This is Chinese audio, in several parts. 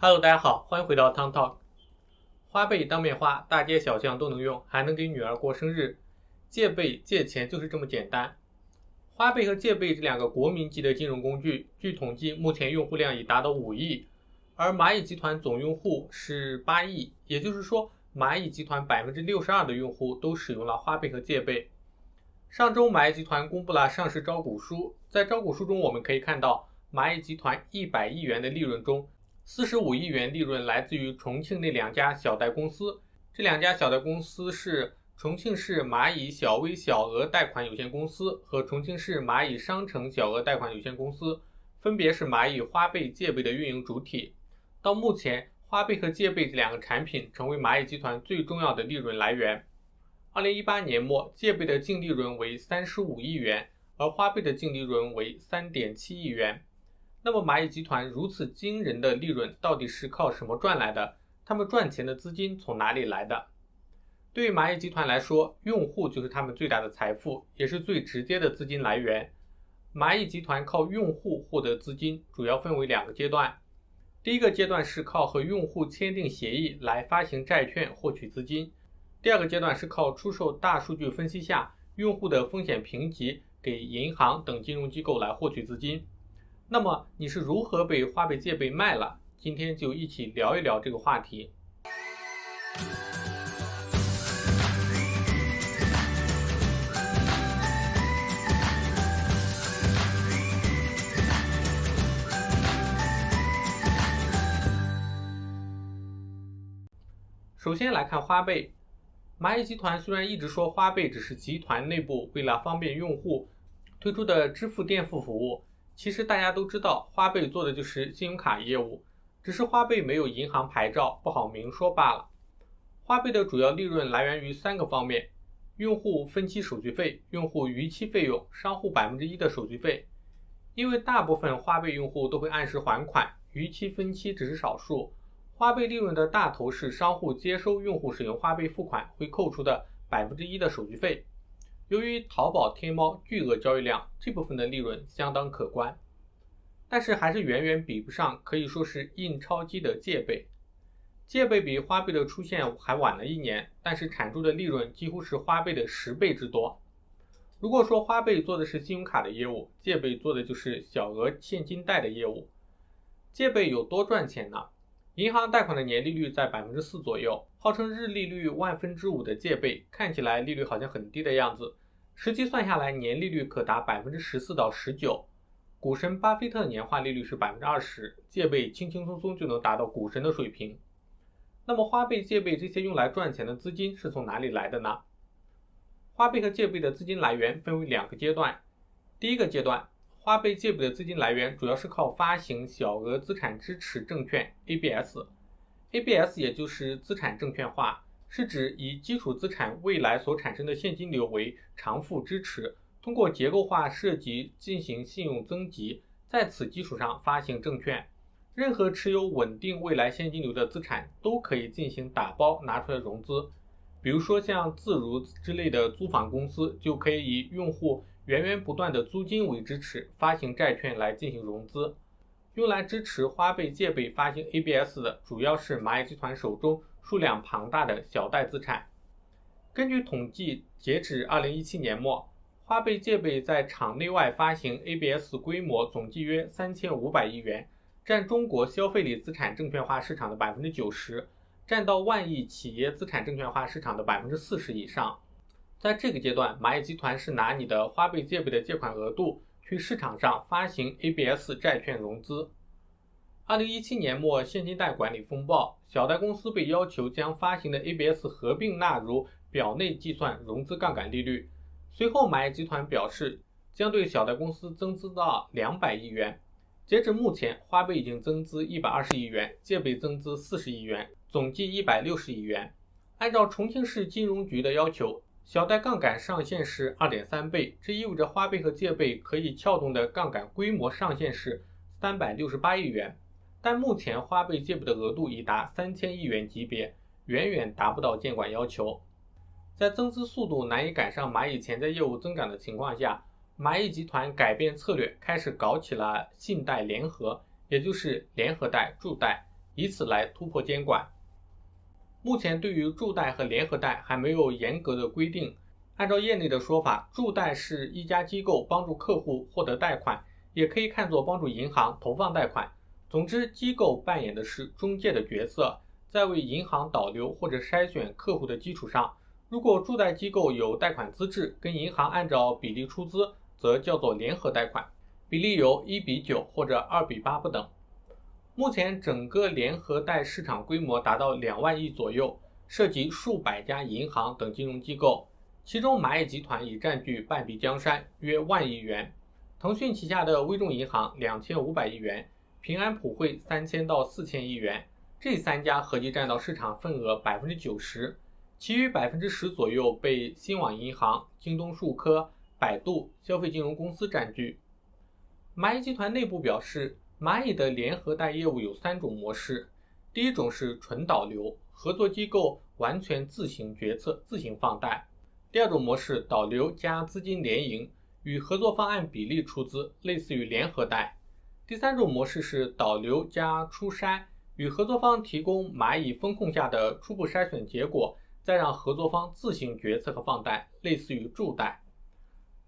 Hello，大家好，欢迎回到 Town Talk。花呗当面花，大街小巷都能用，还能给女儿过生日。借呗借钱就是这么简单。花呗和借呗这两个国民级的金融工具，据统计，目前用户量已达到5亿，而蚂蚁集团总用户是8亿，也就是说，蚂蚁集团62%的用户都使用了花呗和借呗。上周蚂蚁集团公布了上市招股书，在招股书中我们可以看到，蚂蚁集团100亿元的利润中，45亿元利润来自于重庆那两家小贷公司，这两家小贷公司是重庆市蚂蚁小微小额贷款有限公司和重庆市蚂蚁商城小额贷款有限公司，分别是蚂蚁花呗、借呗的运营主体。到目前，花呗和借呗这两个产品成为蚂蚁集团最重要的利润来源。2018年末，借呗的净利润为35亿元，而花呗的净利润为3.7亿元。那么蚂蚁集团如此惊人的利润到底是靠什么赚来的？他们赚钱的资金从哪里来的？对于蚂蚁集团来说，用户就是他们最大的财富，也是最直接的资金来源。蚂蚁集团靠用户获得资金，主要分为2个阶段。第一个阶段是靠和用户签订协议来发行债券获取资金。第二个阶段是靠出售大数据分析下用户的风险评级给银行等金融机构来获取资金。那么你是如何被花呗借呗卖了？今天就一起聊一聊这个话题。首先来看花呗。蚂蚁集团虽然一直说花呗只是集团内部为了方便用户推出的支付垫付服务，其实大家都知道，花呗做的就是信用卡业务，只是花呗没有银行牌照，不好明说罢了。花呗的主要利润来源于3个方面：用户分期手续费、用户逾期费用、商户1%的手续费。因为大部分花呗用户都会按时还款，逾期分期只是少数。花呗利润的大头是商户接收用户使用花呗付款会扣除的1%的手续费。由于淘宝、天猫巨额交易量，这部分的利润相当可观，但是还是远远比不上可以说是印钞机的借呗。借呗比花呗的出现还晚了1年，但是产出的利润几乎是花呗的10倍之多。如果说花呗做的是信用卡的业务，借呗做的就是小额现金贷的业务。借呗有多赚钱呢？银行贷款的年利率在 4% 左右，号称日利率5/1000的借呗，看起来利率好像很低的样子，实际算下来年利率可达 14%到19%。股神巴菲特年化利率是 20%， 借呗轻轻松松就能达到股神的水平。那么花呗、借呗这些用来赚钱的资金是从哪里来的呢？花呗和借呗的资金来源分为2个阶段。第一个阶段，花呗借呗的资金来源主要是靠发行小额资产支持证券 ABS。ABS 也就是资产证券化，是指以基础资产未来所产生的现金流为偿付支持，通过结构化设计进行信用增级，在此基础上发行证券。任何持有稳定未来现金流的资产都可以进行打包拿出来融资。比如说像自如之类的租房公司，就可以以用户源源不断的租金为支持，发行债券来进行融资。用来支持花呗、借呗发行 ABS 的，主要是蚂蚁集团手中数量庞大的小贷资产。根据统计，截止2017年末，花呗、借呗在场内外发行 ABS 规模总计约3500亿元，占中国消费类资产证券化市场的 90%， 占到万亿企业资产证券化市场的 40% 以上。在这个阶段，蚂蚁集团是拿你的花呗、借呗的借款额度去市场上发行 ABS 债券融资。2017年末，现金贷管理风暴，小贷公司被要求将发行的 ABS 合并纳入表内计算融资杠杆利率。随后蚂蚁集团表示将对小贷公司增资到200亿元。截至目前，花呗已经增资120亿元，借呗增资40亿元，总计160亿元。按照重庆市金融局的要求，小贷杠杆上限是 2.3 倍，这意味着花呗和借呗可以撬动的杠杆规模上限是368亿元。但目前花呗借呗的额度已达3000亿元级别，远远达不到监管要求。在增资速度难以赶上蚂蚁潜在业务增长的情况下，蚂蚁集团改变策略，开始搞起了信贷联合，也就是联合贷、助贷，以此来突破监管。目前对于助贷和联合贷还没有严格的规定，按照业内的说法，助贷是一家机构帮助客户获得贷款，也可以看作帮助银行投放贷款。总之，机构扮演的是中介的角色，在为银行导流或者筛选客户的基础上，如果助贷机构有贷款资质，跟银行按照比例出资，则叫做联合贷款，比例由1:9或者2:8不等。目前整个联合贷市场规模达到2万亿左右，涉及数百家银行等金融机构，其中蚂蚁集团已占据半壁江山，约1万亿元。腾讯旗下的微众银行2500亿元，平安普惠3000到4000亿元，这3家合计占到市场份额90%，其余10%左右被新网银行、京东数科、百度、消费金融公司占据。蚂蚁集团内部表示，蚂蚁的联合贷业务有3种模式。第一种是纯导流，合作机构完全自行决策、自行放贷。第二种模式，导流加资金联营，与合作方按比例出资，类似于联合贷。第三种模式是导流加初筛，与合作方提供蚂蚁风控下的初步筛选结果，再让合作方自行决策和放贷，类似于助贷。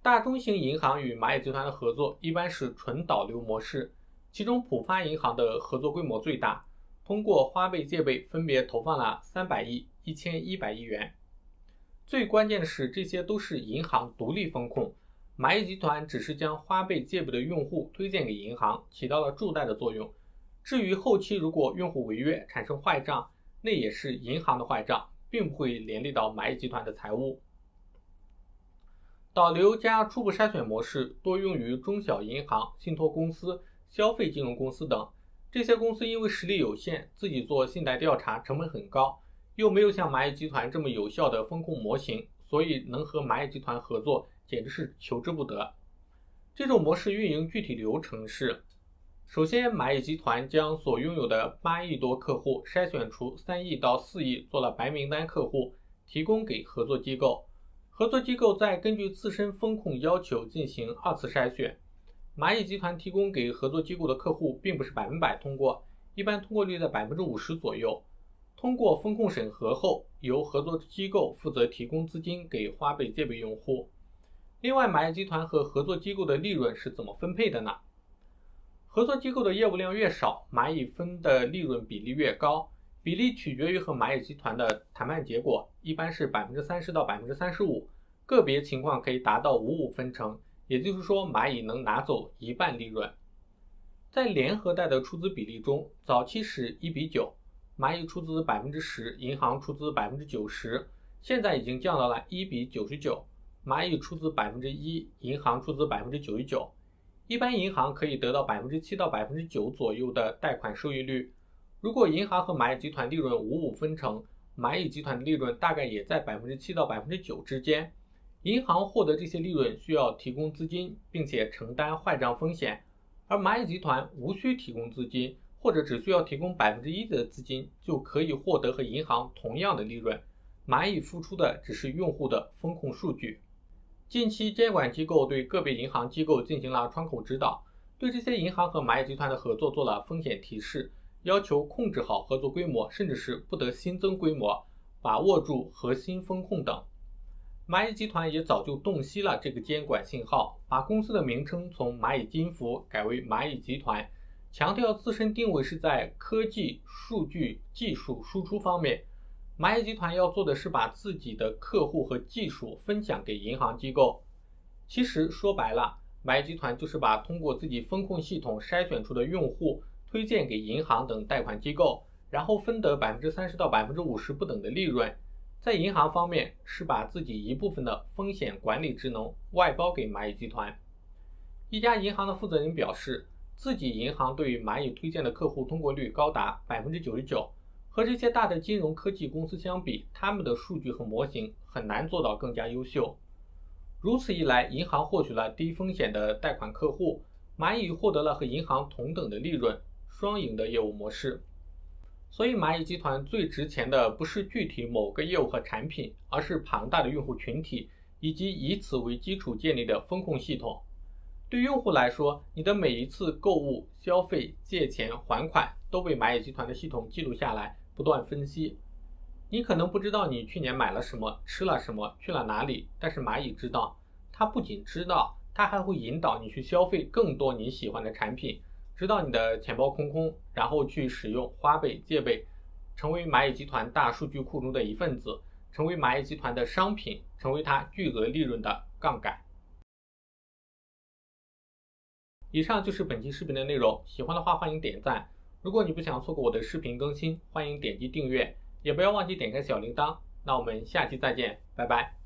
大中型银行与蚂蚁集团的合作一般是纯导流模式，其中浦发银行的合作规模最大，通过花呗借呗分别投放了300亿、1100亿元。最关键的是，这些都是银行独立风控，蚂蚁集团只是将花呗借呗的用户推荐给银行，起到了助贷的作用。至于后期如果用户违约产生坏账，那也是银行的坏账，并不会连累到蚂蚁集团的财务。导流加初步筛选模式多用于中小银行、信托公司、消费金融公司等，这些公司因为实力有限，自己做信贷调查成本很高，又没有像蚂蚁集团这么有效的风控模型，所以能和蚂蚁集团合作简直是求之不得。这种模式运营具体流程是：首先，蚂蚁集团将所拥有的8亿多客户筛选出3亿到4亿做了白名单客户，提供给合作机构。合作机构再根据自身风控要求进行2次筛选。蚂蚁集团提供给合作机构的客户并不是100%通过，一般通过率在50%左右。通过风控审核后，由合作机构负责提供资金给花呗借呗用户。另外，蚂蚁集团和合作机构的利润是怎么分配的呢？合作机构的业务量越少，蚂蚁分的利润比例越高，比例取决于和蚂蚁集团的谈判结果，一般是30%到35%，个别情况可以达到5-5分成，也就是说蚂蚁能拿走1半利润。在联合贷的出资比例中，早期是1:9，蚂蚁出资10%，银行出资90%，现在已经降到了1:99，蚂蚁出资1%，银行出资99%。一般银行可以得到7%到9%左右的贷款收益率。如果银行和蚂蚁集团利润5-5分成，蚂蚁集团的利润大概也在7%到9%之间。银行获得这些利润需要提供资金，并且承担坏账风险，而蚂蚁集团无需提供资金，或者只需要提供1%的资金，就可以获得和银行同样的利润。蚂蚁付出的只是用户的风控数据。近期监管机构对个别银行机构进行了窗口指导，对这些银行和蚂蚁集团的合作做了风险提示，要求控制好合作规模，甚至是不得新增规模，把握住核心风控等。蚂蚁集团也早就洞悉了这个监管信号，把公司的名称从蚂蚁金服改为蚂蚁集团，强调自身定位是在科技、数据、技术输出方面。蚂蚁集团要做的是把自己的客户和技术分享给银行机构。其实说白了，蚂蚁集团就是把通过自己风控系统筛选出的用户推荐给银行等贷款机构，然后分得30%到50%不等的利润。在银行方面，是把自己一部分的风险管理职能外包给蚂蚁集团。一家银行的负责人表示，自己银行对于蚂蚁推荐的客户通过率高达99%，和这些大的金融科技公司相比，他们的数据和模型很难做到更加优秀。如此一来，银行获取了低风险的贷款客户，蚂蚁获得了和银行同等的利润，双赢的业务模式。所以蚂蚁集团最值钱的不是具体某个业务和产品，而是庞大的用户群体，以及以此为基础建立的风控系统。对用户来说，你的每一次购物、消费、借钱、还款都被蚂蚁集团的系统记录下来，不断分析。你可能不知道你去年买了什么，吃了什么，去了哪里，但是蚂蚁知道。它不仅知道，它还会引导你去消费更多你喜欢的产品，直到你的钱包空空，然后去使用花呗、借呗，成为蚂蚁集团大数据库中的一份子，成为蚂蚁集团的商品，成为它巨额利润的杠杆。以上就是本期视频的内容，喜欢的话欢迎点赞。如果你不想错过我的视频更新，欢迎点击订阅，也不要忘记点开小铃铛。那我们下期再见，拜拜。